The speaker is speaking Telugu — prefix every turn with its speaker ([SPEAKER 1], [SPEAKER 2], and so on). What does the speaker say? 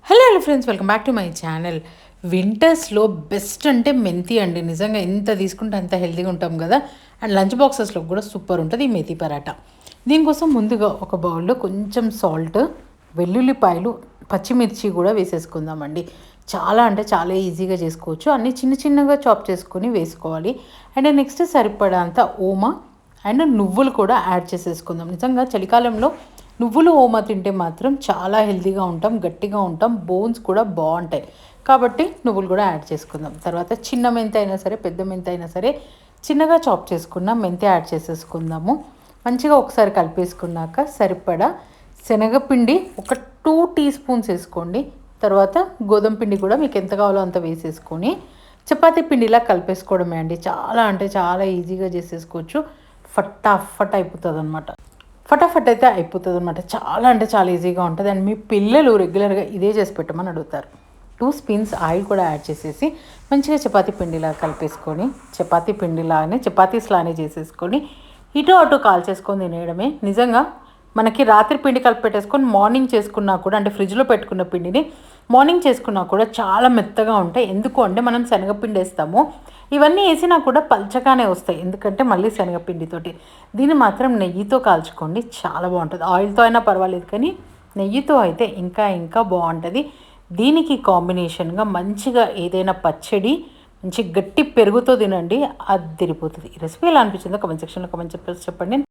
[SPEAKER 1] Hello friends, welcome back to my channel. వింటర్స్లో బెస్ట్ అంటే మెంతి అండి. నిజంగా ఎంత తీసుకుంటే అంత హెల్తీగా ఉంటాం కదా. అండ్ లంచ్ బాక్సెస్లో కూడా సూపర్ ఉంటుంది ఈ మెథి పరాటా. దీనికోసం ముందుగా ఒక బౌల్లో కొంచెం సాల్ట్, వెల్లుల్లిపాయలు, పచ్చిమిర్చి కూడా వేసేసుకుందామండి. చాలా అంటే చాలా ఈజీగా చేసుకోవచ్చు. అన్నీ చిన్న చిన్నగా చాప్ చేసుకొని వేసుకోవాలి. అండ్ నెక్స్ట్ సరిపడా ఓమా అండ్ నువ్వులు కూడా యాడ్ చేసేసుకుందాం. నిజంగా చలికాలంలో నువ్వులు ఓమా తింటే మాత్రం చాలా హెల్తీగా ఉంటాం, గట్టిగా ఉంటాం, బోన్స్ కూడా బాగుంటాయి. కాబట్టి నువ్వులు కూడా యాడ్ చేసుకుందాం. తర్వాత చిన్న మెంతి అయినా సరే, పెద్ద మెంతి అయినా సరే, చిన్నగా చాప్ చేసుకున్న మెంతి యాడ్ చేసేసుకుందాము. మంచిగా ఒకసారి కలిపేసుకున్నాక సరిపడా శనగపిండి ఒక 2 టీ స్పూన్స్ వేసుకోండి. తర్వాత గోధుమ పిండి కూడా మీకు ఎంత కావాలో అంత వేసేసుకొని చపాతీ పిండిలా కలిపేసుకోవడమే అండి. చాలా అంటే చాలా ఈజీగా చేసేసుకోవచ్చు. ఫటాఫట్ అయిపోతుంది అనమాట. ఫటాఫట్ అయితే అయిపోతుంది అనమాట. చాలా అంటే చాలా ఈజీగా ఉంటుంది. అండ్ మీ పిల్లలు రెగ్యులర్గా ఇదే చేసి పెట్టమని అడుగుతారు. 2 స్పూన్స్ ఆయిల్ కూడా యాడ్ చేసేసి మంచిగా చపాతీ పిండిలా కలిపేసుకొని చపాతీ పిండిలానే చపాతీస్లానే చేసేసుకొని ఇటు అటు కాల్చేసుకొని తినేయడమే. నిజంగా మనకి రాత్రి పిండి కలిపి పెట్టేసుకొని మార్నింగ్ చేసుకున్నా కూడా, అంటే ఫ్రిడ్జ్లో పెట్టుకున్న పిండిని మార్నింగ్ చేసుకున్నా కూడా చాలా మెత్తగా ఉంటాయి. ఎందుకు అంటే మనం శనగపిండి వేస్తాము. ఇవన్నీ వేసినా కూడా పల్చగానే వస్తాయి, ఎందుకంటే మళ్ళీ శనగపిండితోటి. దీన్ని మాత్రం నెయ్యితో కాల్చుకోండి, చాలా బాగుంటుంది. ఆయిల్తో అయినా పర్వాలేదు, కానీ నెయ్యితో అయితే ఇంకా ఇంకా బాగుంటుంది. దీనికి కాంబినేషన్గా మంచిగా ఏదైనా పచ్చడి, మంచి గట్టి పెరుగుతో తినండి, అది తిరిగిపోతుంది. ఈ రెసిపీ ఎలా అనిపించిందో కామెంట్ సెక్షన్లో కామెంట్ చెప్పండి.